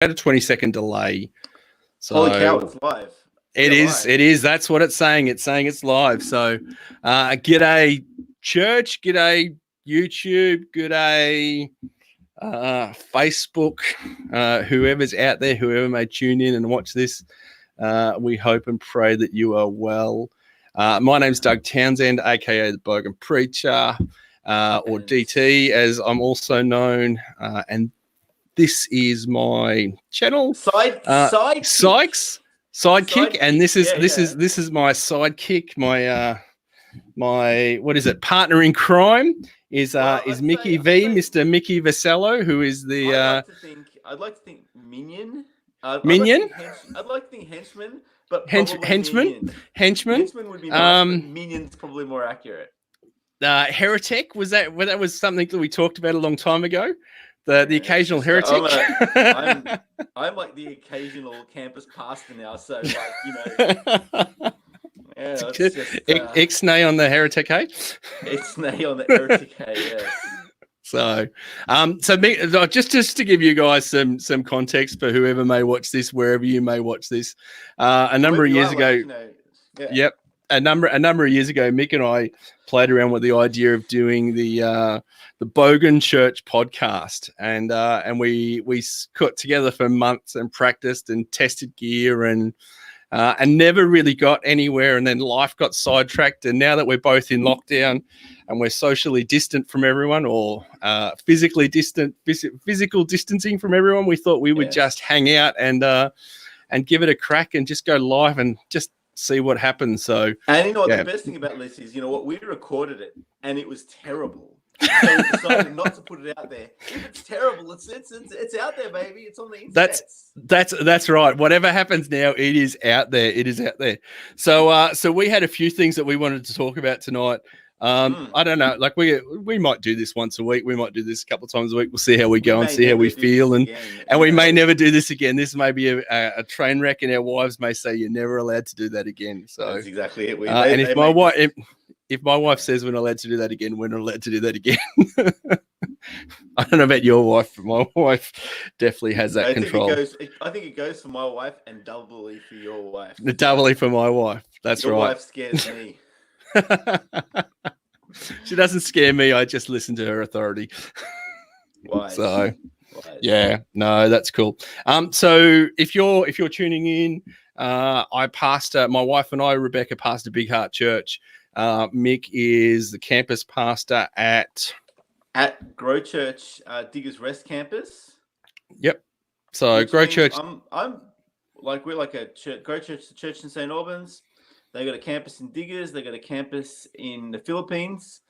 had a 20-second delay. So holy cow, it's live. It is. That's what it's saying. It's saying it's live. So g'day church, g'day YouTube, g'day Facebook, whoever's out there, whoever may tune in and watch this. We hope and pray that you are well. My name's Doug Townsend, aka the Bogan Preacher, or DT, as I'm also known. And this is my channel, Sidekick, and this is my sidekick. My what is it? Partner in crime is MiCYv, Mr. Mickey Vasello, who is the. I'd like to think minion. Minion. I'd like to think henchman, but henchman. Henchman would be nice. But minion's probably more accurate. Heretic that was something that we talked about a long time ago. The occasional heretic. I'm like the occasional campus pastor now, so Ixnay on the heretic, hey? Ixnay on the heretic, hey, yes. So just to give you guys some context for whoever may watch this, wherever you may watch this, a number of years ago, a number of years ago, Mick and I played around with the idea of doing the Bogan Church podcast, and we got together for months and practiced and tested gear and never really got anywhere. And then life got sidetracked, and now that we're both in lockdown and we're socially distant from everyone, or physically distant, physical distancing from everyone, we thought we would just hang out and give it a crack and just go live and just see what happens. So, and you know what the best thing about this is, you know what, we recorded it and it was terrible. So we decided not to put it out there. If it's terrible, it's out there, baby. It's on the internet. That's right. Whatever happens now, it is out there. It is out there. So we had a few things that we wanted to talk about tonight. I don't know, like we might do this once a week. We might do this a couple of times a week. We'll see how we go and see how we feel, and we may never do this again. This may be a train wreck, and our wives may say you're never allowed to do that again. So that's exactly it. And if my wife says we're not allowed to do that again, we're not allowed to do that again. I don't know about your wife, but my wife definitely has that control. I think it goes for my wife and doubly for your wife. Doubly for my wife. That's your right. Your wife scares me. She doesn't scare me. I just listen to her authority. Wise. So, yeah, no, that's cool. So if you're tuning in, I pastor. My wife and I, Rebecca, pastor Big Heart Church. Mick is the campus pastor at Grow Church, Diggers Rest campus. Yep. So Grow Church. We're like a church, Grow Church, the church in St. Albans. They got a campus in Diggers. They got a campus in the Philippines,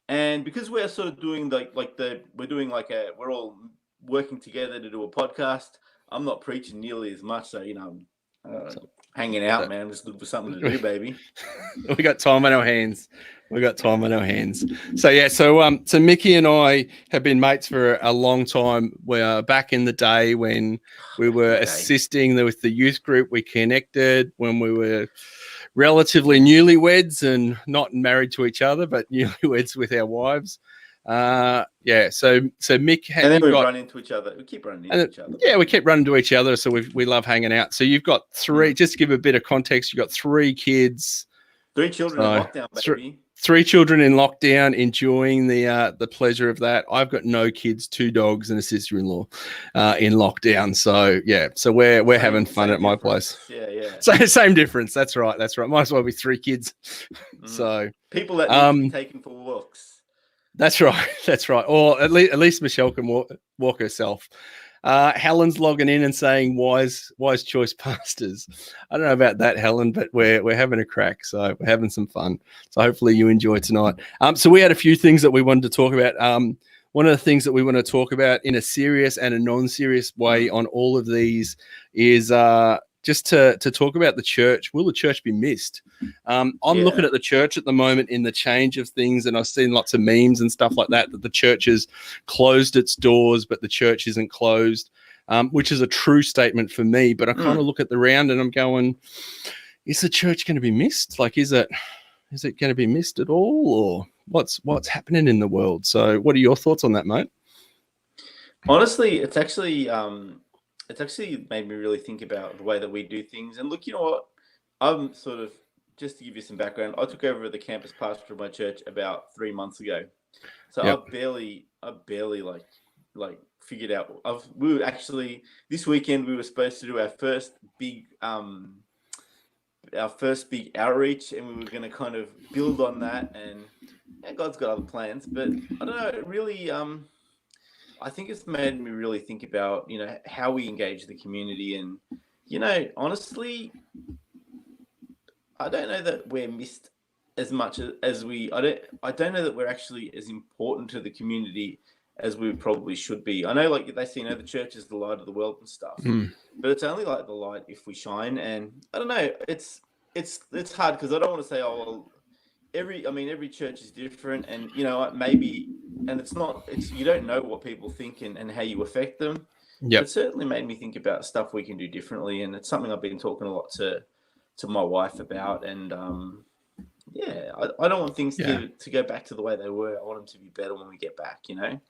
and because we're sort of doing we're all working together to do a podcast. I'm not preaching nearly as much, so hanging out, man. Just looking for something to do, baby. We got time on our hands. So yeah, so Mickey and I have been mates for a long time. We're back in the day when we were assisting with the youth group. We connected when we were relatively newlyweds and not married to each other, but newlyweds with our wives. So Mick and then we run into each other. We keep running into each other. Yeah, we keep running into each other. So we love hanging out. So you've got three. Just to give a bit of context, you've got 3 kids, 3 children in lockdown, baby. 3 children in lockdown, enjoying the pleasure of that. I've got no kids, 2 dogs, and a sister-in-law in lockdown. So yeah, so we're having fun at my place. Yeah. So same difference. That's right. Might as well be 3 kids. So people that need to be taken for walks. That's right. Or at least Michelle can walk herself. Helen's logging in and saying wise choice pastors. I don't know about that, Helen, but we're having a crack, so we're having some fun. So hopefully you enjoy tonight. So we had a few things that we wanted to talk about. One of the things that we want to talk about in a serious and a non-serious way on all of these is just to talk about the church. Will the church be missed? I'm looking at the church at the moment in the change of things, and I've seen lots of memes and stuff like that the church has closed its doors, but the church isn't closed, which is a true statement for me. But I kind of look at the round and I'm going, is the church going to be missed? Like, is it going to be missed at all, or what's happening in the world? So what are your thoughts on that, mate? Honestly, it's actually it's actually made me really think about the way that we do things. And look, you know what? I'm sort of, just to give you some background, I took over the campus pastor of my church about 3 months ago. So Yep. I barely like figured out. We were actually this weekend we were supposed to do our first big outreach, and we were going to kind of build on that. And yeah, God's got other plans, but I don't know. It really, I think it's made me really think about how we engage the community, and honestly, I don't know that we're missed as much as we. I don't know that we're actually as important to the community as we probably should be. I know, like they say, the church is the light of the world and stuff, but it's only like the light if we shine. And I don't know. It's hard because I don't want to say, oh well, every church is different, and maybe, and you don't know what people think and how you affect them. Yeah, it certainly made me think about stuff we can do differently, and it's something I've been talking a lot to my wife about. And I don't want things to go back to the way they were. I want them to be better when we get back, And I think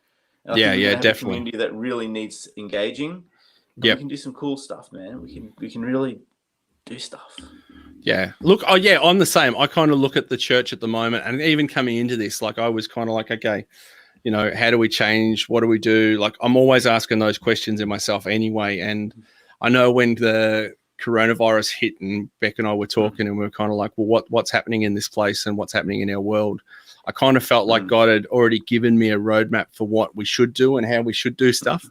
we're gonna have definitely. a community that really needs engaging. We can do some cool stuff, man. We can really do stuff. Yeah. Look, I'm the same. I kind of look at the church at the moment, and even coming into this, like I was kind of like, okay, how do we change? What do we do? Like I'm always asking those questions in myself anyway. And I know when the coronavirus hit and Beck and I were talking, and we were kind of like, well, what's happening in this place and what's happening in our world? I kind of felt like God had already given me a roadmap for what we should do and how we should do stuff.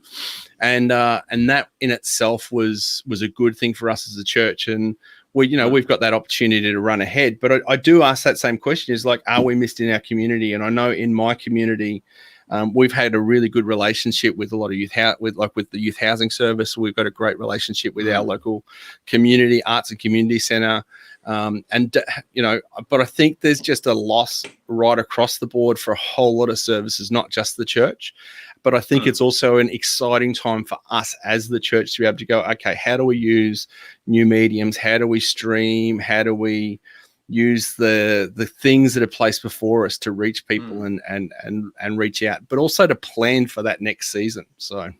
And that in itself was a good thing for us as a church. And we've got that opportunity to run ahead. But I do ask that same question, is like, are we missed in our community? And I know in my community, we've had a really good relationship with a lot of with the youth housing service. We've got a great relationship with our local community arts and community centre. But I think there's just a loss right across the board for a whole lot of services, not just the church. But I think it's also an exciting time for us as the church to be able to go, okay, how do we use new mediums? How do we stream? How do we use the things that are placed before us to reach people and reach out, but also to plan for that next season? So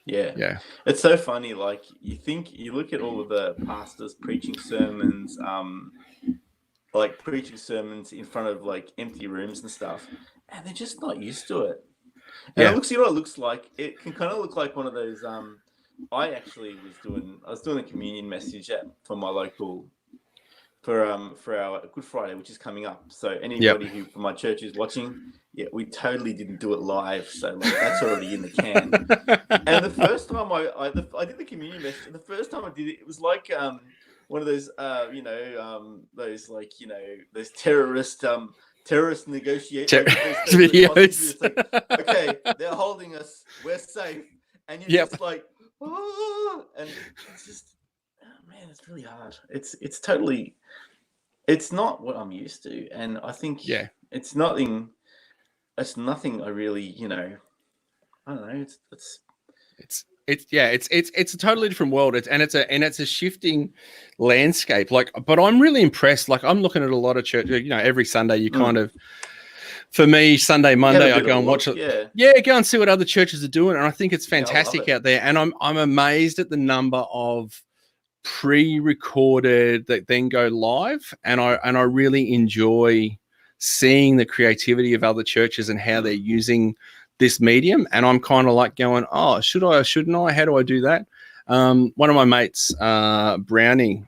yeah, it's so funny. Like you look at all of the pastors preaching sermons, in front of like empty rooms and stuff, and they're just not used to it. And it looks like. It can kind of look like one of those. I actually was doing a communion message for my local. For our Good Friday, which is coming up. So anybody who from my church is watching, we totally didn't do it live. So like, that's already in the can. And the first time I did the communion message, and the first time I did it, it was like one of those those terrorist negotiation videos. It's like, okay, they're holding us, we're safe, and you're just like, and it's just. Man, it's really hard. It's not what I'm used to, and I think it's nothing. It's nothing. I really, I don't know. It's a totally different world. It's a shifting landscape. Like, but I'm really impressed. Like, I'm looking at a lot of church. Every Sunday you kind of. For me, Sunday, Monday, I go and watch it. Yeah, go and see what other churches are doing, and I think it's fantastic out there. And I'm amazed at the number of pre-recorded that then go live, and I really enjoy seeing the creativity of other churches and how they're using this medium. And I'm kind of like going, oh, should I or shouldn't I? How do I do that? One of my mates, Brownie,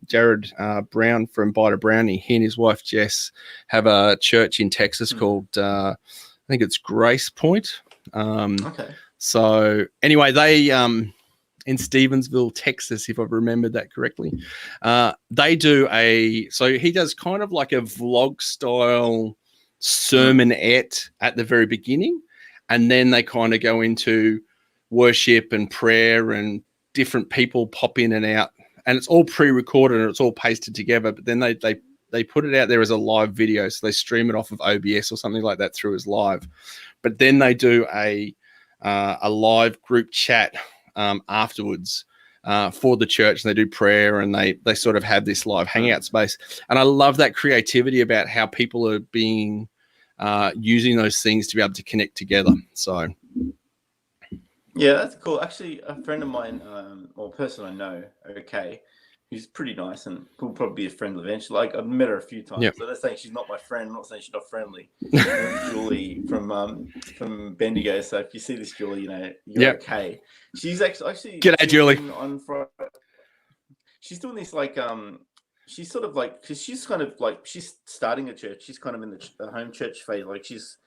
Jared Brown from Biter Brownie, he and his wife Jess have a church in Texas called I think it's Grace Point. So anyway, they in Stevensville, Texas, if I've remembered that correctly. They do so he does kind of like a vlog style sermonette at the very beginning. And then they kind of go into worship and prayer, and different people pop in and out. And it's all pre-recorded and it's all pasted together. But then they put it out there as a live video. So they stream it off of OBS or something like that through as live. But then they do a live group chat afterwards for the church, and they do prayer, and they sort of have this live hangout space. And I love that creativity about how people are being using those things to be able to connect together. So Yeah, that's cool. Actually, a friend of mine, or a person I know, okay, who's pretty nice and will probably be a friend eventually. Like I've met her a few times. Yep. So that's saying she's not my friend. I'm not saying she's not friendly. Her name's Julie from Bendigo. So if you see this, Julie, you know you're Yep. okay. She's actually G'day, Julie. on Friday. She's doing this like she's sort of like because she's kind of like she's starting a church. She's kind of in the home church phase. Like she's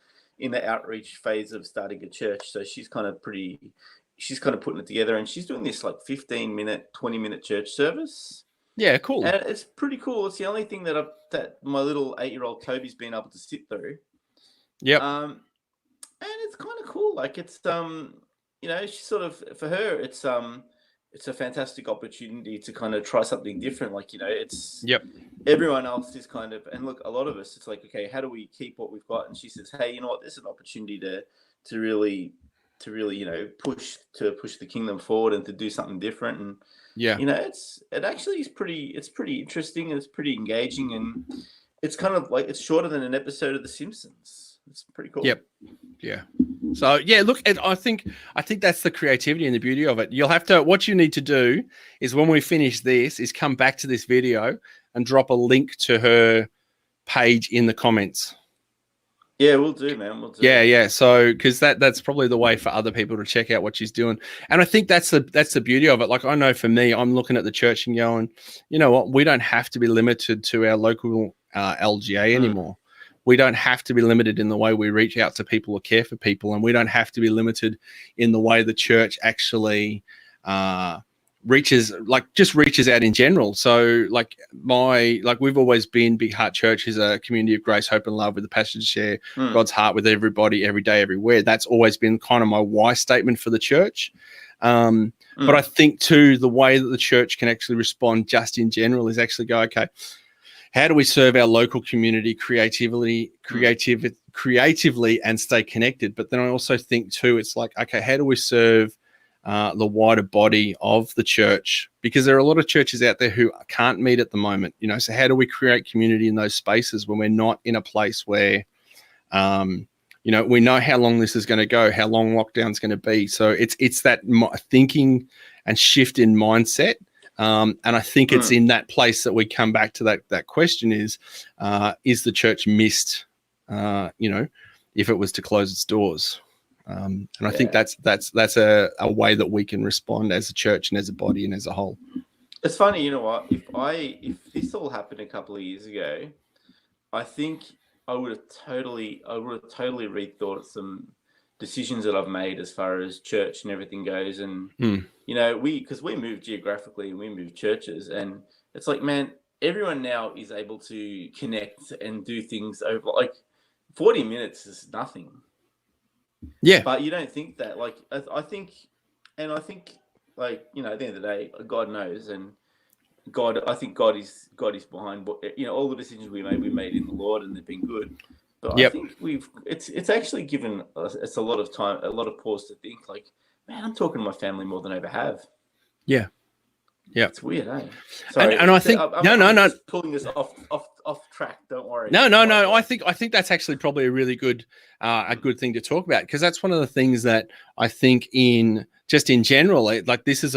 in the outreach phase of starting a church. So she's kind of putting it together, and she's doing this like 15-minute, 20-minute church service. Yeah, cool. And it's pretty cool. It's the only thing that my little 8-year-old Toby's been able to sit through. Yep. And it's kind of cool. Like it's you know, she sort of for her it's a fantastic opportunity to kind of try something different. Like, you know, it's everyone else is kind of, and look, a lot of us, it's like, okay, how do we keep what we've got? And she says, hey, you know what, there's an opportunity to really, you know, push the kingdom forward and to do something different. And you know, it actually is pretty interesting and it's pretty engaging, and it's kind of like, it's shorter than an episode of The Simpsons. It's pretty cool. Yep. Yeah. So yeah, look, and I think that's the creativity and the beauty of it. You'll have to, what you need to do is when we finish this is come back to this video and drop a link to her page in the comments. Yeah, we'll do, man. We'll do. Yeah. So because that's probably the way for other people to check out what she's doing. And I think that's the beauty of it. Like I know for me, I'm looking at the church and going, you know what, we don't have to be limited to our local LGA anymore. We don't have to be limited in the way we reach out to people or care for people. And we don't have to be limited in the way the church actually reaches out in general. So we've always been Big Heart Church is a community of grace, hope and love with the passion to share God's heart with everybody, every day, everywhere. That's always been kind of my why statement for the church. But I think too, the way that the church can actually respond just in general is actually go, okay, how do we serve our local community creatively and stay connected? But then I also think too, it's like, okay, how do we serve the wider body of the church? Because there are a lot of churches out there who can't meet at the moment, you know, so how do we create community in those spaces when we're not in a place where, you know, we know how long this is going to go, how long lockdown's going to be. So it's that thinking and shift in mindset. And I think it's in that place that we come back to that question is the church missed, you know, if it was to close its doors? And I think that's a way that we can respond as a church and as a body and as a whole. It's funny, you know what? If this all happened a couple of years ago, I think I would have totally rethought some decisions that I've made as far as church and everything goes. And you know, because we moved geographically and we moved churches, and it's like, man, everyone now is able to connect and do things over like 40 minutes is nothing. Yeah. But you don't think that. Like I think like, you know, at the end of the day, God knows, and I think God is behind what, you know, all the decisions we made in the Lord, and they've been good. But I think it's actually given us a lot of time, a lot of pause to think. Like, man, I'm talking to my family more than I ever have. Yeah. It's weird, eh? Sorry, and I think I'm just pulling this off track. Don't worry. No. I think that's actually probably a really good thing to talk about, because that's one of the things that I think in general, like this is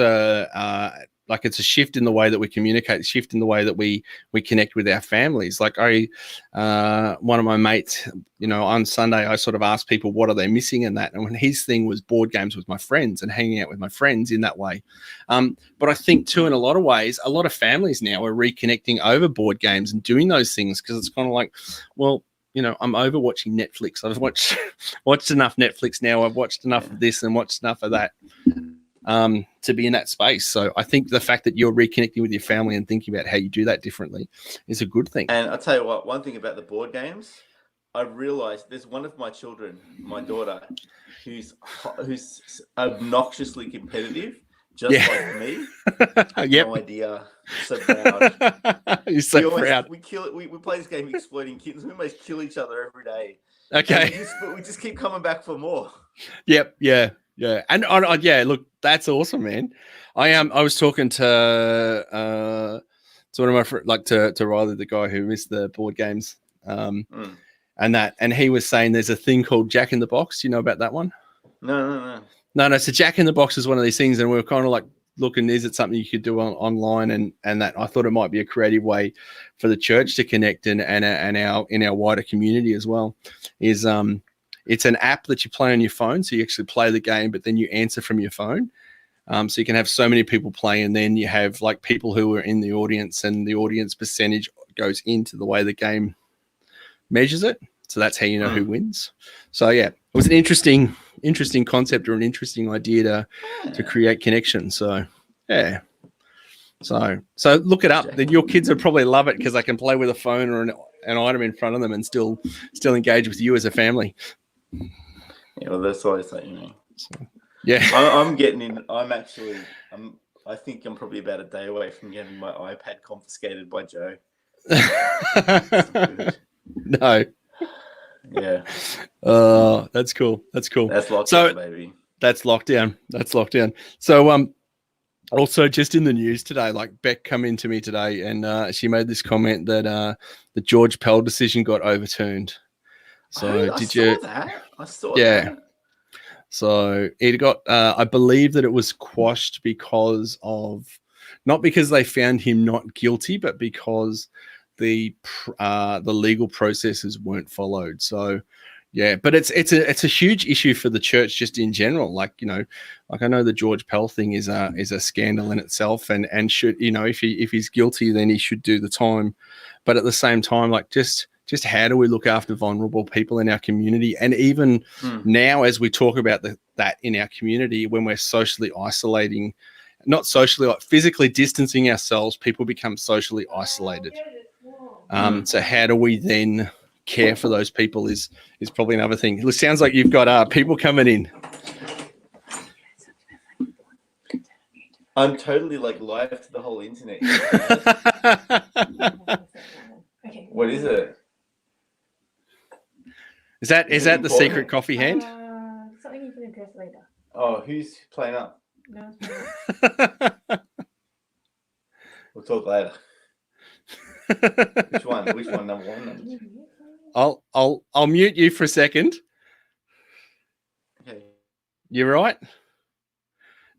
like it's a shift in the way that we communicate, a shift in the way that we connect with our families. Like one of my mates, you know, on Sunday, I sort of asked people what are they missing in that, and when his thing was board games with my friends and hanging out with my friends in that way. But I think too, in a lot of ways, a lot of families now are reconnecting over board games and doing those things, because it's kind of like, well, you know, I'm over watching Netflix. I've watched enough Netflix now. I've watched enough of this and watched enough of that. To be in that space. So I think the fact that you're reconnecting with your family and thinking about how you do that differently is a good thing. And I'll tell you what, one thing about the board games, I realized there's one of my children, my daughter, who's obnoxiously competitive, just like me. I have no idea. I'm so proud. You're so proud. We play this game, Exploiting Kittens. We almost kill each other every day. Okay. We just keep coming back for more. Yep. Yeah. Yeah. And yeah, look, that's awesome, man. I was talking to one of my friends, like to Riley, the guy who missed the board games, and he was saying there's a thing called Jack in the Box. Do you know about that one? No. No. So Jack in the Box is one of these things, and we were kind of like looking, is it something you could do online? And that I thought it might be a creative way for the church to connect and our in our wider community as well. Is it's an app that you play on your phone, so you actually play the game, but then you answer from your phone. So you can have so many people play, and then you have like people who are in the audience, and the audience percentage goes into the way the game measures it. So that's how you know who wins. So yeah, it was an interesting concept or an interesting idea to create connection. So yeah. So look it up. Then your kids would probably love it because they can play with a phone or an item in front of them and still engage with you as a family. Yeah, well, that's always like, So, yeah. I'm getting in. I think I'm probably about a day away from getting my iPad confiscated by Joe. No. Yeah. That's cool. That's cool. That's lockdown, baby. That's lockdown. So also just in the news today, like Beck come into me today, and she made this comment that the George Pell decision got overturned. So I saw that. So it got, I believe that it was quashed because of, not because they found him not guilty, but because the legal processes weren't followed. So yeah, but it's a huge issue for the church just in general. Like, like I know the George Pell thing is a scandal in itself, and should, if he's guilty, then he should do the time. But at the same time, like just how do we look after vulnerable people in our community? And even now, as we talk about that in our community, when we're socially isolating, not socially, like physically distancing ourselves, people become socially isolated. So how do we then care for those people is probably another thing. It sounds like you've got people coming in. I'm totally like live to the whole internet. What is it? Is that the secret coffee hand? Something you can address later. Oh, who's playing up? No. We'll talk later. Which one? Number one? Number two? I'll mute you for a second. Okay. You right?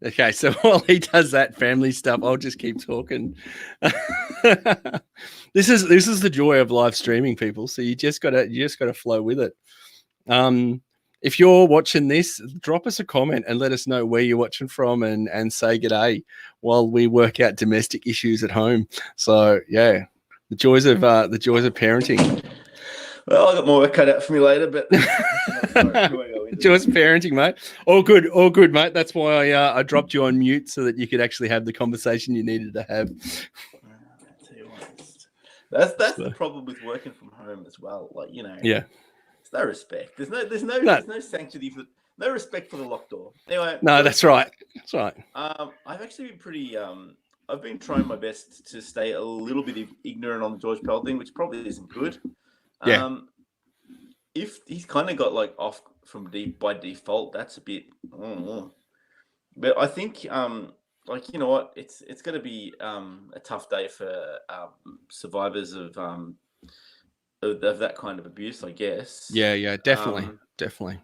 Okay, so while he does that family stuff, I'll just keep talking. This is the joy of live streaming, people. So you just gotta flow with it. If you're watching this, drop us a comment and let us know where you're watching from, and say g'day while we work out domestic issues at home. So yeah, the joys of parenting. Well, I got more work cut out for me later, but joys of parenting, mate. All good, mate. That's why I dropped you on mute so that you could actually have the conversation you needed to have. I'll tell you what, that's the problem with working from home as well. Like, yeah, there's no respect. There's no sanctity no respect for the locked door. Anyway, no, that's right. That's right. I've actually been pretty. I've been trying my best to stay a little bit ignorant on the George Pell thing, which probably isn't good. Yeah. If he's kind of got like off from by default, that's a bit. But I think, like, you know what, it's going to be a tough day for survivors of that kind of abuse, I guess. Yeah, definitely.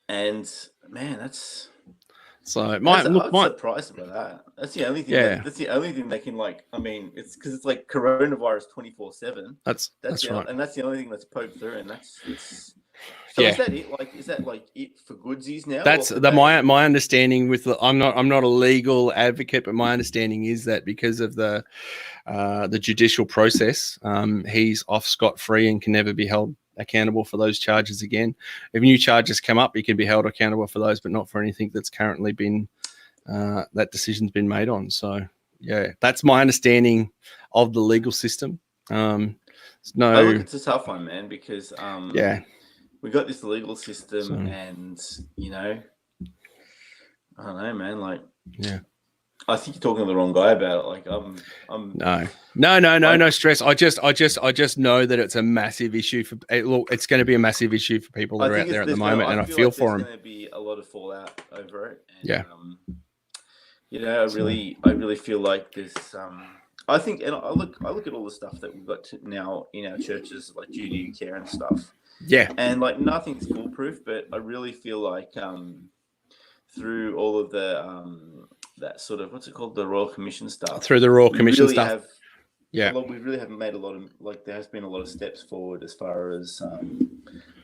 And man, that's. So I'm surprised by that. That's the only thing. Yeah. That's the only thing they can, like. I mean, it's because it's like coronavirus 24/7. That's right. And that's the only thing that's poked through, and that's. So is that it? Like, is that like it for goodsies now? That's my understanding. I'm not a legal advocate, but my understanding is that because of the judicial process, he's off scot-free and can never be held accountable for those charges again. If new charges come up, he can be held accountable for those, but not for anything that's currently been that decision's been made on. So yeah, that's my understanding of the legal system. It's a tough one, man, because we got this legal system, and I don't know, man. Like, I think you're talking to the wrong guy about it. Like, no stress. I just know that it's a massive issue for. Look, it's going to be a massive issue for people that are out there at the moment, and I feel for them. There's going to be a lot of fallout over it. And, yeah. I really feel like this. I think, and I look at all the stuff that we've got now in our churches, like duty of care and stuff. Yeah. And like nothing's foolproof, but I really feel like through all of the that sort of, what's it called, the Royal Commission stuff. Through the Royal we Commission really stuff. Have, yeah. we really haven't made a lot of, like, there has been a lot of steps forward as far as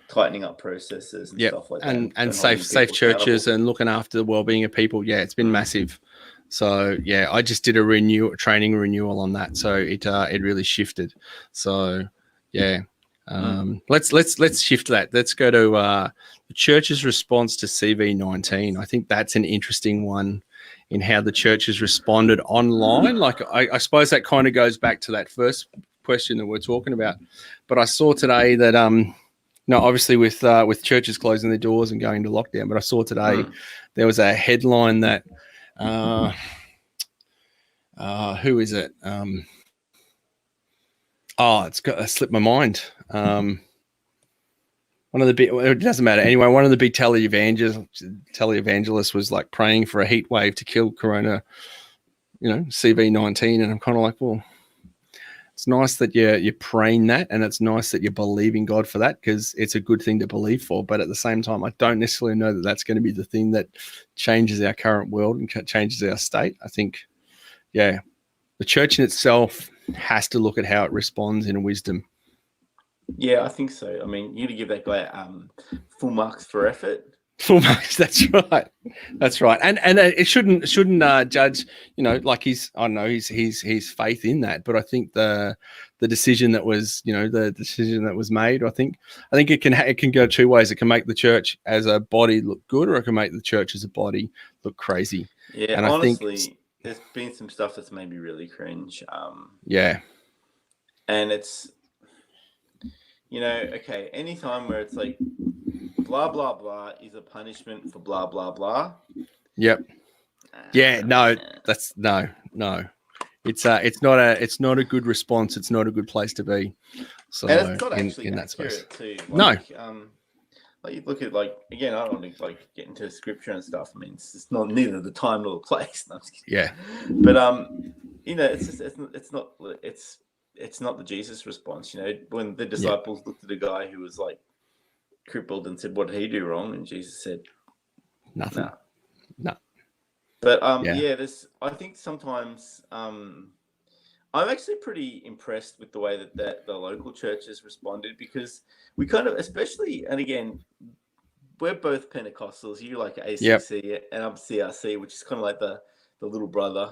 tightening up processes and stuff like that. And safe churches and looking after the well-being of people. Yeah, it's been massive. So yeah, I just did a training renewal on that. So it really shifted. So yeah. Let's shift that. Let's go to the church's response to CV-19. I think that's an interesting one in how the church has responded online. Like I suppose that kind of goes back to that first question that we're talking about. But I saw today that obviously with churches closing their doors and going into lockdown, but I saw today there was a headline that who is it? It's slipped my mind. One of the big, it doesn't matter anyway. One of the big televangelists was like praying for a heat wave to kill Corona, CV-19, and I'm kind of like, well, it's nice that you're praying that, and it's nice that you're believing God for that, because it's a good thing to believe for. But at the same time, I don't necessarily know that that's going to be the thing that changes our current world and changes our state. I think, the church in itself has to look at how it responds in wisdom. Yeah, I think so. I mean, you need to give that guy full marks for effort. Full marks. That's right. That's right. And it shouldn't judge, like his faith in that. But I think the decision that was, made, I think it can go two ways. It can make the church as a body look good, or it can make the church as a body look crazy. Yeah, and honestly, there's been some stuff that's made me really cringe. And it's, okay, anytime where it's like blah, blah, blah is a punishment for blah, blah, blah. Yep. Yeah, no. It's not a good response. It's not a good place to be. So and it's not actually in that space too. Like, no. Like, you look at, like, again, I don't want to get into scripture and stuff. I mean, it's not neither the time nor the place. No, I'm just kidding. Yeah. But it's just it's not the Jesus response. When the disciples looked at a guy who was like crippled and said, "What did he do wrong?" And Jesus said, "Nothing." No. But I think sometimes I'm actually pretty impressed with the way that the local churches responded, because we kind of, especially, and again, we're both Pentecostals. You like ACC and I'm CRC, which is kind of like the little brother.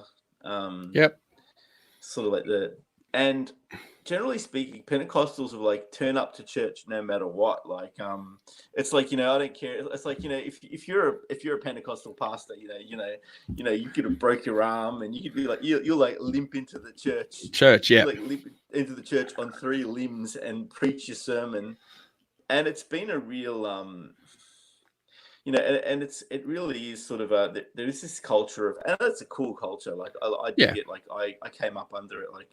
Sort of like and generally speaking, Pentecostals will like turn up to church no matter what. Like, it's like, I don't care. It's like, if you're a Pentecostal pastor, you could have broke your arm and you could be like, you'll like limp into the church. Yeah. Like limp into the church on 3 limbs and preach your sermon. And it's been a real, and it really is sort of there is this culture of, and it's a cool culture. Like I dig it. Like I came up under it. Like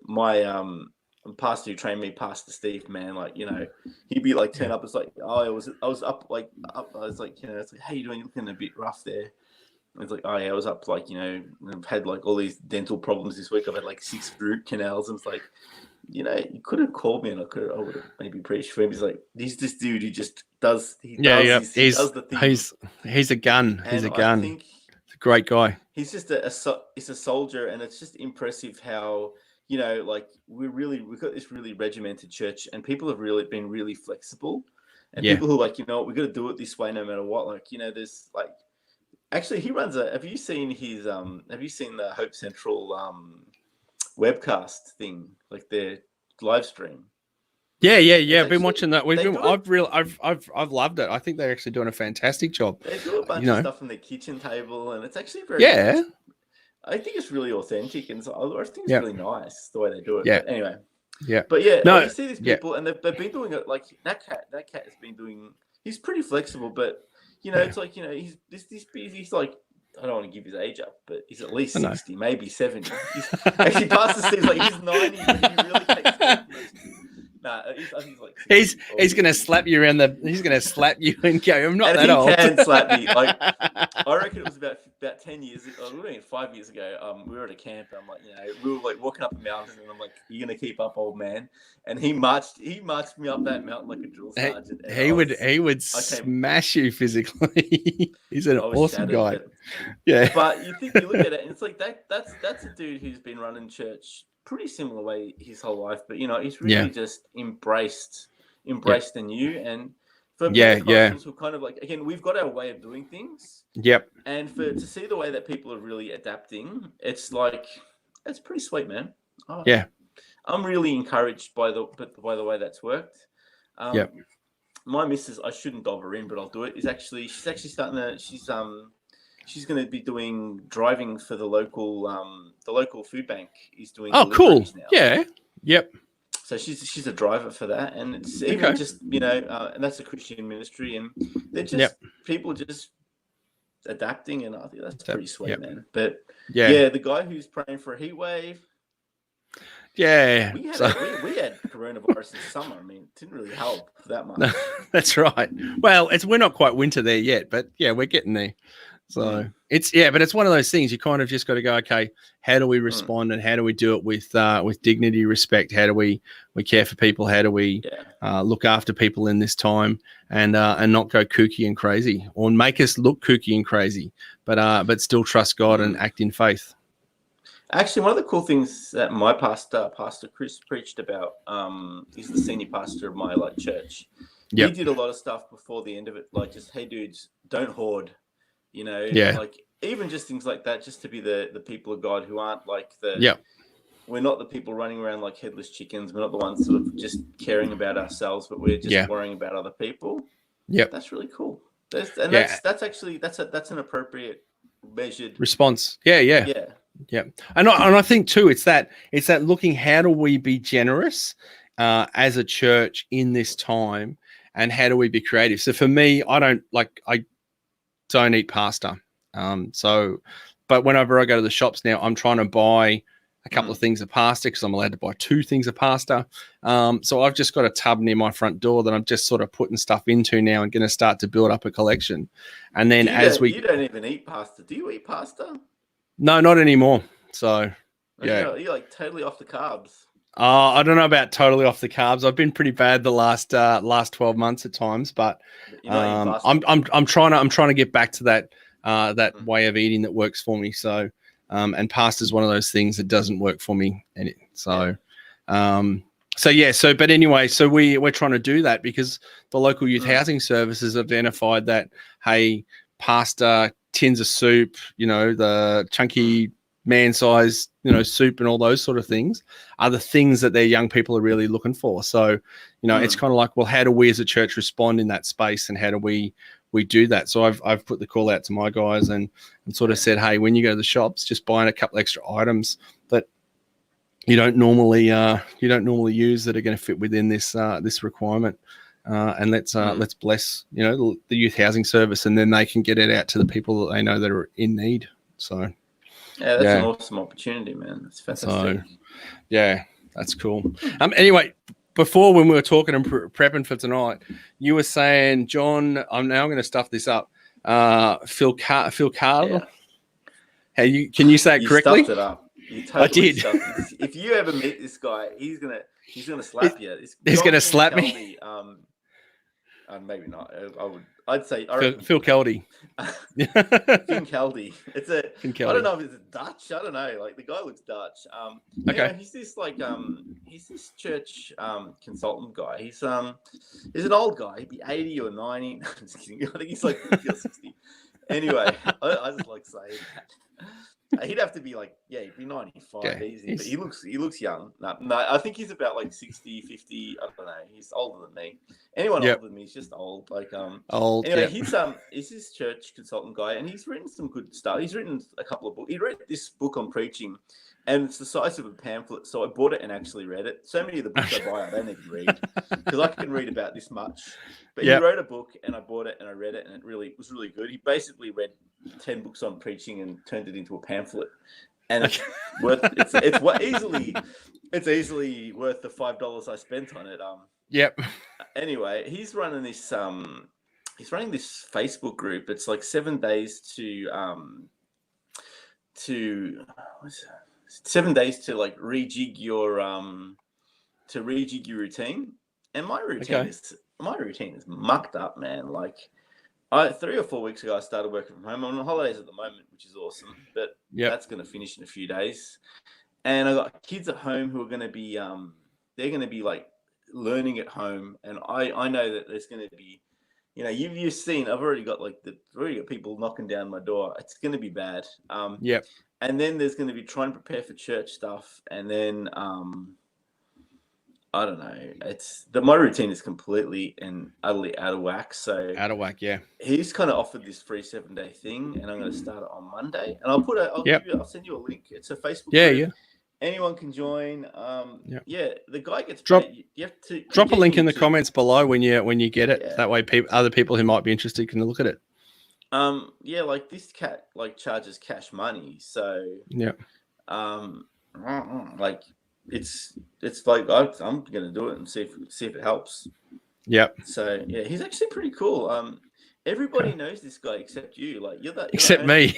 my pastor who trained me, Pastor Steve, man, like, he'd be like turn up. It's like, I was up. I was like, it's like, hey, you doing? You're looking a bit rough there. It's like, oh yeah, I was up, like, I've had like all these dental problems this week. I've had like 6 root canals. And it's like, you could have called me and I would have maybe preached for him. He's like, he's this dude who just does. He does the thing. He's a gun. He's a gun. I think he's a great guy. He's just he's a soldier, and it's just impressive how, like we've got this really regimented church, and people have really been really flexible, and people who are like, we got to do it this way no matter what. Like, there's like, actually he runs have you seen the Hope Central webcast thing, like their live stream? Yeah. I've been watching that. I've loved it. I think they're actually doing a fantastic job. They do a bunch of stuff on their kitchen table, and it's actually very I think it's really authentic, and I think it's really nice the way they do it. Yeah. But anyway. Yeah. But you see these people, and they've been doing it. Like that cat has been doing. He's pretty flexible, but it's like, he's like, I don't want to give his age up, but he's at least 60, maybe 70. Actually, Pastor Steve's like, he's 90, but he really takes Nah, I think he's like 60 He's or he's gonna 50. slap you around the. He's gonna slap you and go. I'm not And that he old. can slap me. Like, I reckon it was about 10 years ago, we were 5 years ago. We were at a camp, and I'm like, we were like walking up a mountain, and I'm like, "You're gonna keep up, old man." And he marched me up that mountain like a drill sergeant. And he would I came, smash you physically. He's an I was awesome shattered, guy. Yeah. But you look at it, and it's like that's a dude who's been running church pretty similar way his whole life, but he's really just embraced the new. And for Pentecostals who kind of like, again, we've got our way of doing things. Yep. And to see the way that people are really adapting, it's like, it's pretty sweet, man. Yeah. I'm really encouraged by the way that's worked. Yep. My missus, I shouldn't dob her in, but I'll do it. She's actually starting to. She's going to be doing driving for the local food bank. He's doing. Oh, cool. Now. Yeah. Yep. So she's a driver for that, and it's even just and that's a Christian ministry, and they're just people just adapting, and I think that's pretty sweet, man. But the guy who's praying for a heat wave. Yeah, we had coronavirus in summer. I mean, it didn't really help that much. No, that's right. Well, we're not quite winter there yet, but we're getting there. So but it's one of those things you kind of just got to go, okay, how do we respond and how do we do it with dignity, respect? How do we care for people? How do we look after people in this time and not go kooky and crazy or make us look kooky and crazy, but still trust God and act in faith. Actually, one of the cool things that my Pastor Chris, preached about, he's the senior pastor of my church. Yep. He did a lot of stuff before the end of it, like just, hey, dudes, don't hoard, like even just things like that, just to be the people of God who aren't like we're not the people running around like headless chickens. We're not the ones sort of just caring about ourselves, but we're just worrying about other people. Yep. That's really cool. That's an appropriate measured response. Yeah. And I think too, it's that looking, how do we be generous as a church in this time, and how do we be creative? So for me, I don't eat pasta. But whenever I go to the shops now, I'm trying to buy a couple of things of pasta because I'm allowed to buy 2 things of pasta. So I've just got a tub near my front door that I'm just sort of putting stuff into now and going to start to build up a collection. And then you don't even eat pasta. Do you eat pasta? No, not anymore. So you're like totally off the carbs. I don't know about totally off the carbs. I've been pretty bad the last 12 months at times, but I'm trying to get back to that way of eating that works for me. So and pasta is one of those things that doesn't work for me. But anyway, so we're trying to do that because the local youth housing services identified that, hey, pasta, tins of soup, the chunky man-sized, soup and all those sort of things are the things that their young people are really looking for. So, it's kind of like, well, how do we as a church respond in that space, and how do we do that? So I've put the call out to my guys and sort of said, hey, when you go to the shops, just buying a couple extra items that you don't normally use that are going to fit within this requirement. And let's bless the youth housing service, and then they can get it out to the people that they know that are in need. So that's an awesome opportunity, man. That's fantastic. So, that's cool. Anyway, before, when we were talking and prepping for tonight, you were saying, John, I'm now going to stuff this up. Phil Carter. Yeah. Can you say it correctly? You stuffed it up. You totally stuffed it. If you ever meet this guy, he's gonna slap you. He's gonna slap me. Maybe not. I'd say Phil Keldy. Keldy. I don't know if it's Dutch. I don't know. Like, the guy looks Dutch. Okay. He's this church consultant guy. He's an old guy. He'd be 80 or 90. No, I'm just kidding. I think he's like 50 or 60. Anyway, I just like saying that. He'd have to be he'd be 95 easy, but he looks young. No, I think he's about 60, 50. I don't know. He's older than me. Anyone older than me is just old. Old. Anyway, he's this church consultant guy, and he's written some good stuff. He's written a couple of books. He wrote this book on preaching, and it's the size of a pamphlet. So I bought it and actually read it. So many of the books I buy, I don't even read because I can read about this much. But he wrote a book, and I bought it and I read it, and it was really good. He basically read 10 books on preaching and turned it into a pamphlet. and it's worth it's easily worth the $5 I spent on it. Yep. Anyway, he's running this Facebook group. It's like 7 days to 7 days to like rejig your routine. And my routine is mucked up, man. Like 3 or 4 weeks ago, I started working from home. I'm on holidays at the moment, which is awesome, but that's going to finish in a few days. And I got kids at home who are going to be they're going to be like learning at home, and I know that there's going to be, you know, you've seen, I've already got people knocking down my door. It's going to be bad. And then there's going to be trying to prepare for church stuff, and then I don't know. My routine is completely and utterly out of whack. So out of whack, yeah. He's kind of offered this free 7-day thing, and I'm going to start it on Monday. And I'll send you a link. It's a Facebook group. Yeah. Anyone can join. The guy gets paid. You have to drop a link in the comments below when you get it. Yeah. That way, other people who might be interested can look at it. Like this cat charges cash money. So like. It's like I'm gonna do it and see if it helps. So he's actually pretty cool. Everybody knows this guy except you. Like except me.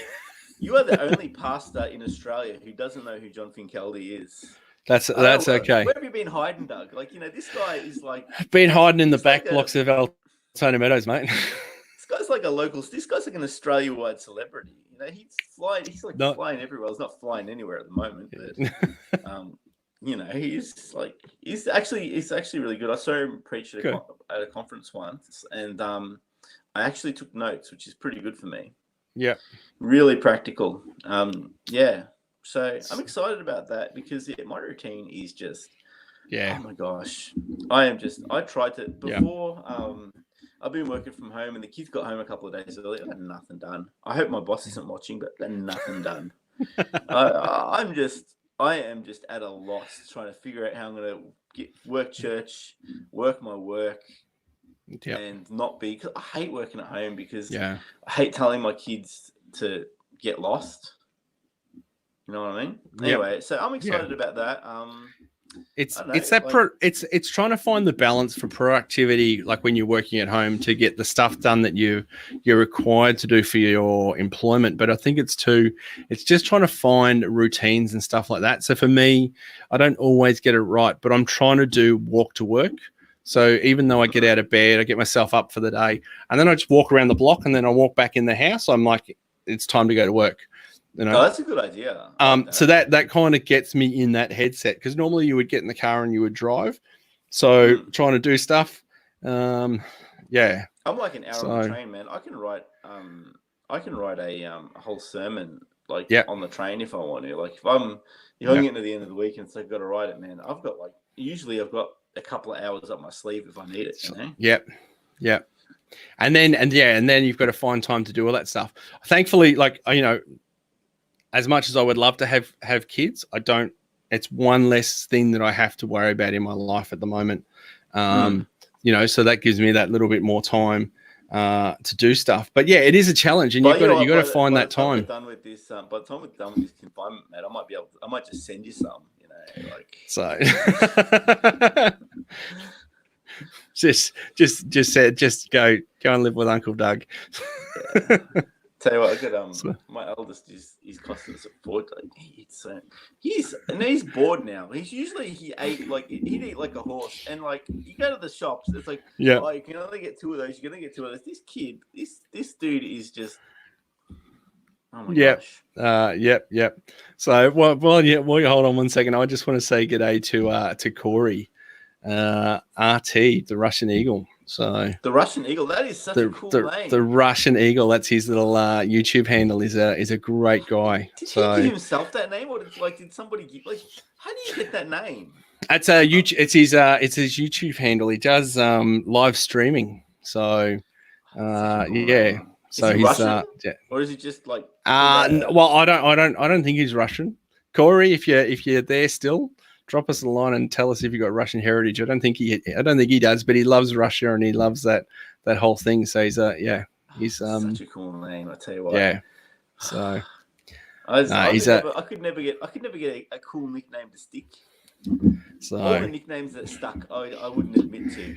You are the only pastor in Australia who doesn't know who John Finkeldy is. That's okay. Where have you been hiding, Doug? Like, you know, this guy is like been hiding in the back blocks of Altona Meadows, mate. This guy's like this guy's like an Australia-wide celebrity. You know, he's flying everywhere. He's not flying anywhere at the moment, but you know, he's actually really good. I saw him preach at a conference once, and I actually took notes, which is pretty good for me. Yeah, really practical. So I'm excited about that because my routine is just oh my gosh. I tried to before. I've been working from home, and the kids got home a couple of days early. I had nothing done. I hope my boss isn't watching, but I had nothing done. I am just at a loss trying to figure out how I'm going to work church, work my work, and not be. Cause I hate working at home because I hate telling my kids to get lost. You know what I mean? Anyway, so I'm excited about that. It's trying to find the balance for productivity, like when you're working at home, to get the stuff done that you're required to do for your employment. But I think it's just trying to find routines and stuff like that. So for me, I don't always get it right, but I'm trying to do walk to work. So even though I get out of bed, I get myself up for the day, and then I just walk around the block, and then I walk back in the house. I'm like, it's time to go to work. You know? Oh, that's a good idea. So that kind of gets me in that headset, because normally you would get in the car and you would drive. So trying to do stuff. I'm like an hour on the train, man. I can write a whole sermon on the train if I want to. Like if I'm getting to the end of the week and so I've got to write it, man. I've got usually a couple of hours up my sleeve if I need it. You know? Yep. And then you've got to find time to do all that stuff. Thankfully, as much as I would love to have kids, I don't. It's one less thing that I have to worry about in my life at the moment. You know, so that gives me that little bit more time to do stuff. But yeah, it is a challenge, and you've got to find that time. By the time we're done with this confinement, mate, I might just send you some. You know, like so. just go and live with Uncle Doug. Yeah. Tell you what, I got my eldest he's costing us a fortune. He's bored now. He'd eat like a horse, and like you go to the shops, it's like you can only get 2 of those. You're gonna get 2 of those. This kid, this dude is just oh my gosh. Yep. So while you hold on one second, I just want to say g'day to Corey, RT, the Russian Eagle. So the Russian Eagle, that is such a cool name. The Russian Eagle, that's his little YouTube handle. Is a great guy. Did he give himself that name, or did somebody give? Like, how do you get that name? It's it's his YouTube handle. He does live streaming. So So he's Russian? Or is he just like? Well, I don't think he's Russian. Corey, if you're there still, drop us a line and tell us if you got Russian heritage. I don't think he does, but he loves Russia and he loves that whole thing. So he's such a cool name. I tell you what. Yeah. So I could never get a cool nickname to stick. So All the nicknames that stuck, I wouldn't admit to.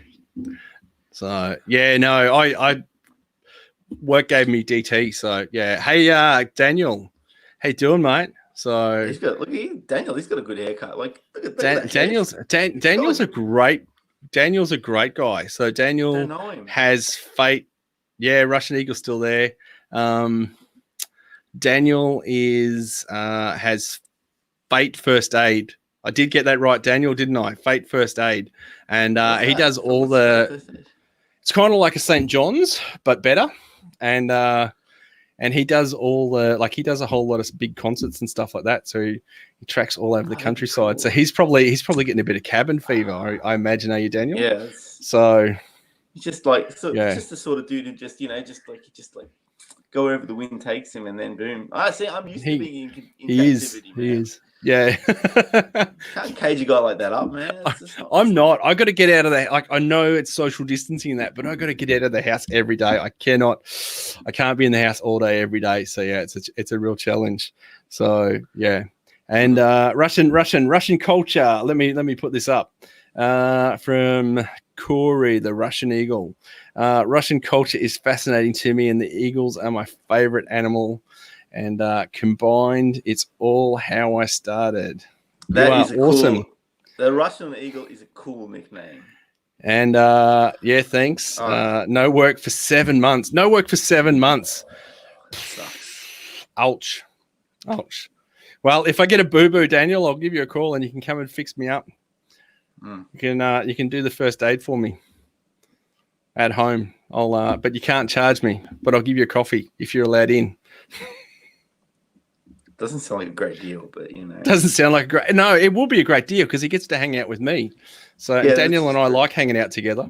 So yeah, no, I work gave me DT. So yeah, hey Daniel, how you doing, mate? So He's got Daniel. He's got a good haircut. Like look at that Daniel's a great guy. So Daniel don't know him. has Fate. Yeah, Russian Eagle's still there. Daniel has Fate First Aid. I did get that right, Daniel, didn't I? Fate First Aid, and he does all the. It's kind of like a St. John's, but better, and he does all the he does a whole lot of big concerts and stuff like that. So he tracks all over the countryside. Cool. So he's probably getting a bit of cabin fever, I imagine. Are you, Daniel? Yeah. So he's just just the sort of dude who just go wherever the wind takes him, and then boom. I'm used to being in captivity. He is. Yeah. Can't cage a guy like that up, man. I'm not. I got to get out of there. I know it's social distancing and that, but I got to get out of the house every day. I can't be in the house all day, every day. So yeah, it's a real challenge. So yeah. And Russian culture. Let me put this up from Corey, the Russian Eagle. Russian culture is fascinating to me, and the eagles are my favorite animal. And combined, it's all how I started. That is awesome. The Russian Eagle is a cool nickname. And yeah, thanks. No work for 7 months. That sucks. Ouch. Well, if I get a boo-boo, Daniel, I'll give you a call and you can come and fix me up. You can do the first aid for me at home. But you can't charge me. But I'll give you a coffee if you're allowed in. Doesn't sound like a great deal, but Doesn't sound like a great. No, it will be a great deal because he gets to hang out with me. So yeah, Daniel and I like hanging out together.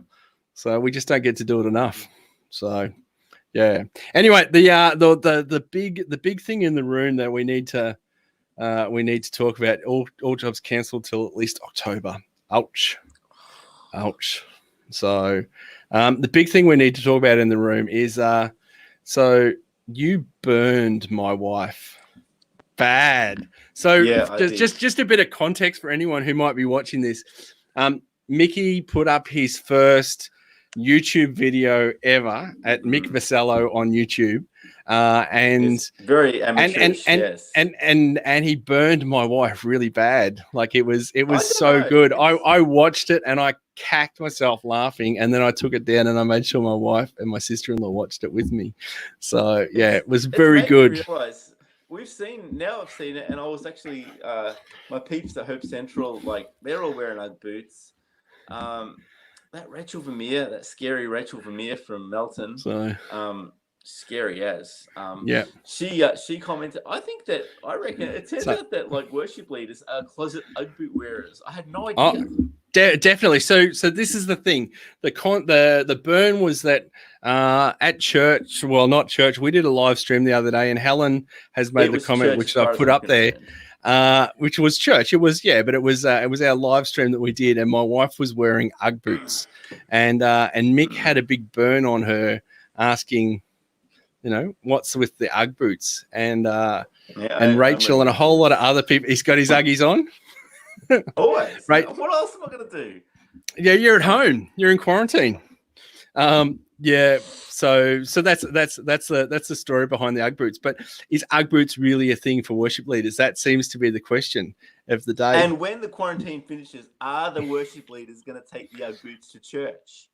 So we just don't get to do it enough. So yeah. Anyway, the big thing in the room that we need to talk about. All jobs cancelled till at least October. Ouch. So the big thing we need to talk about in the room is so you burned my wife. Bad. So yeah, just a bit of context for anyone who might be watching this. Mickey put up his first YouTube video ever at Mick Vasello on YouTube. And it's very amateurish, yes. And he burned my wife really bad. Like it was so good. I watched it and I cacked myself laughing, and then I took it down and I made sure my wife and my sister-in-law watched it with me. So yeah, it was very good. I've seen it, and I was actually my peeps at Hope Central, like they're all wearing Ugg boots. That Rachel Vermeer, that scary Rachel Vermeer from Melton. So scary as. Yeah. She commented, I reckon it turns out that like worship leaders are closet Ugg boot wearers. I had no idea. Definitely. So this is the thing. The burn was that at church. Well, not church. We did a live stream the other day, and Helen has made the comment, which I put up there, which was church. It was but it was our live stream that we did, and my wife was wearing Ugg boots, and Mick had a big burn on her, asking, what's with the Ugg boots, and Rachel and a whole lot of other people. He's got his Uggies on. Always. Right. What else am I going to do? Yeah, you're at home. You're in quarantine. Yeah. So that's the story behind the Ugg boots. But is Ugg boots really a thing for worship leaders? That seems to be the question of the day. And when the quarantine finishes, are the worship leaders going to take the Ugg boots to church?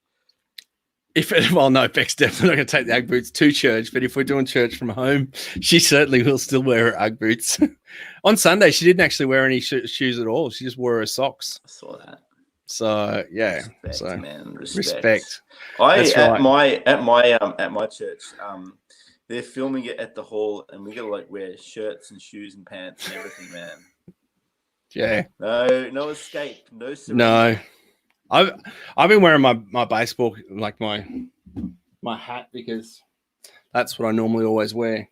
No, Beck's definitely not going to take the Ugg boots to church. But if we're doing church from home, she certainly will still wear her Ugg boots. On Sunday, she didn't actually wear any shoes at all. She just wore her socks. I saw that. So yeah, respect, man. Respect. At my church, they're filming it at the hall, and we gotta wear shirts and shoes and pants and everything, man. Yeah. No escape. No surrender. No. I've been wearing my baseball, like my hat, because that's what I normally always wear.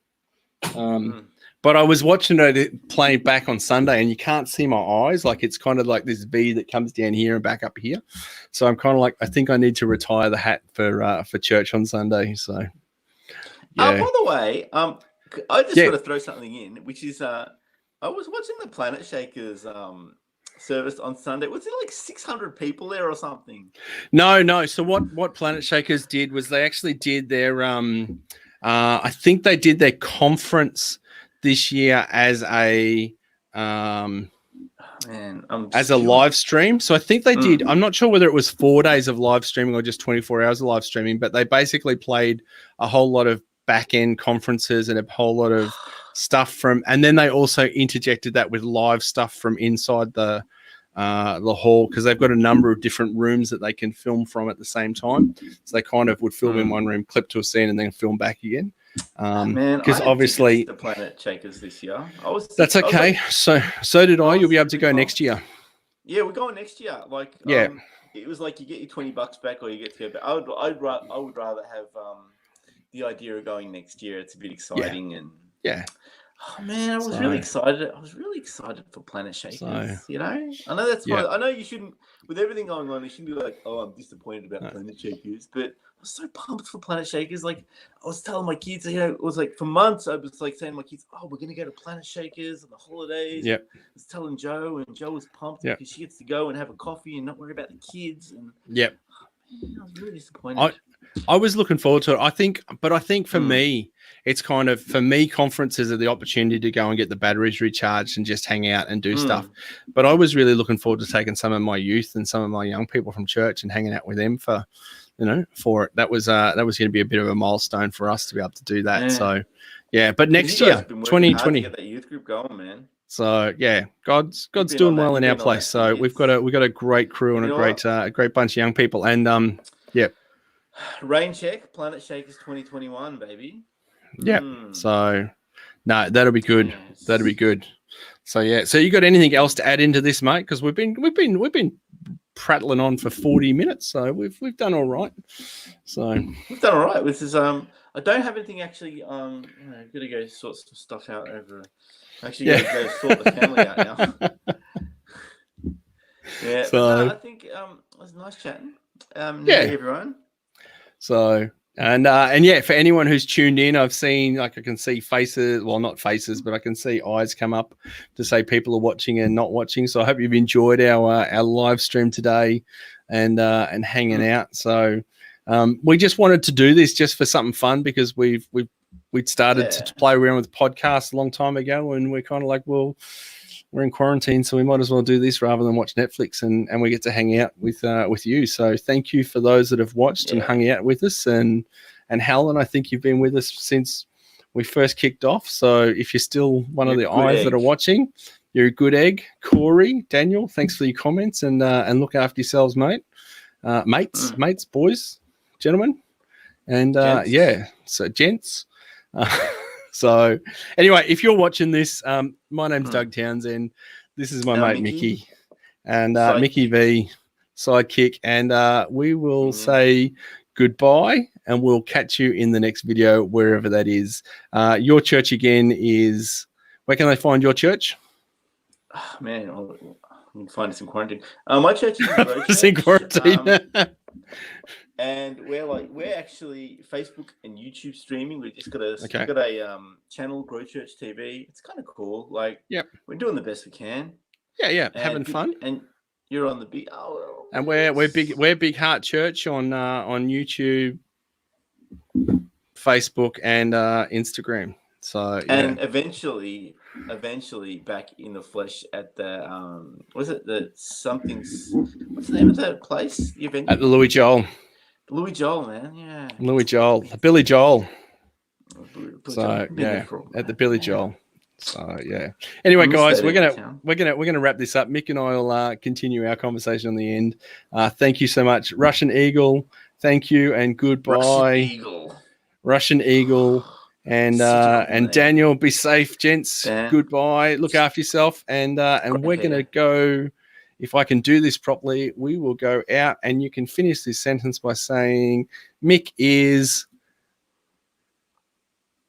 But I was watching it playing back on Sunday, and you can't see my eyes. Like it's kind of like this V that comes down here and back up here. So I'm kind of like, I think I need to retire the hat for church on Sunday. So yeah. By the way, I just Yeah. want to throw something in, which is I was watching the Planet Shakers service on Sunday. Was it like 600 people there or something? No. So what Planet Shakers did was they actually did their I think they did their conference this year as a Man, as a live stream. So I think they did. Mm. I'm not sure whether it was 4 days of live streaming or just 24 hours of live streaming, but they basically played a whole lot of back end conferences and a whole lot of stuff from, and then they also interjected that with live stuff from inside the hall, because they've got a number of different rooms that they can film from at the same time. So they kind of would film in one room, clip to a scene, and then film back again. Man, because I had obviously tickets to Planet Shakers this year. that's okay. So did I. You'll be able to go next year. Yeah, we're going next year. Like, yeah, it was like you get your $20 back, or you get to go back. I would rather have the idea of going next year. It's a bit exciting and Oh man, I was really excited. I was really excited for Planet Shakers. You know, I know that's I know you shouldn't, with everything going on, you shouldn't be like, oh, I'm disappointed about Planet Shakers, but I was so pumped for Planet Shakers. Like, I was telling my kids, you know, it was like for months I was like saying to my kids, oh, we're gonna go to Planet Shakers on the holidays. Yep. I was telling Joe, and Joe was pumped because she gets to go and have a coffee and not worry about the kids. And yep. Man, I was really disappointed. I was looking forward to it. I think for me, it's kind of, for me, conferences are the opportunity to go and get the batteries recharged and just hang out and do stuff. But I was really looking forward to taking some of my youth and some of my young people from church and hanging out with them for it. That was going to be a bit of a milestone for us to be able to do that. So, yeah. But next year, 2020, get that youth group going, man. So yeah, God's doing well in our place. So we've got a great crew and a great bunch of young people. And Rain check, Planet Shakers 2021, baby. Yeah. So no, that'll be good. Yes. That'll be good. So yeah. So you got anything else to add into this, mate? Because we've been prattling on for 40 minutes, so we've done all right. So we've done all right. This is I don't have anything actually. I've got to go sort some stuff out over. Actually, go sort the family out now. Yeah. So I think it was nice chatting. Everyone. So and yeah, for anyone who's tuned in, I've seen, like, I can see faces, well, not faces, but I can see eyes come up to say people are watching and not watching. So I hope you've enjoyed our live stream today and hanging out. So we just wanted to do this just for something fun, because we'd started to play around with podcasts a long time ago, and we're kind of like, well, we're in quarantine, so we might as well do this rather than watch Netflix, and we get to hang out with you. So thank you for those that have watched and hung out with us. And Helen, I think you've been with us since we first kicked off. So if you're still one of the eyes that are watching, you're a good egg. Corey, Daniel, thanks for your comments, and look after yourselves, mate. Mates, boys, gentlemen. And so gents. So anyway, if you're watching this, my name's Doug Townsend. This is my mate Mickey, and MiCYv, sidekick, and we will say goodbye, and we'll catch you in the next video, wherever that is. Your church again is, where can they find your church? Oh, man, I can find us in quarantine. My church is in quarantine. And we're actually Facebook and YouTube streaming. We just got a channel, Grow Church TV. It's kind of cool. Like, we're doing the best we can. Yeah, having fun. And you're on the big. And we're Big Heart Church on YouTube, Facebook, and Instagram. So and eventually back in the flesh at the what's the name of that place? At the Louis Joel. Louis Joel, man, yeah. Louis Joel, Billy Joel. So at the Billy Joel. So yeah. Anyway, guys, we're gonna wrap this up. Mick and I will continue our conversation on the end. Thank you so much, Russian Eagle. Thank you and goodbye, Russian Eagle. And Daniel, be safe, gents. Goodbye. Look after yourself. And we're gonna go. If I can do this properly, we will go out, and you can finish this sentence by saying, Mick is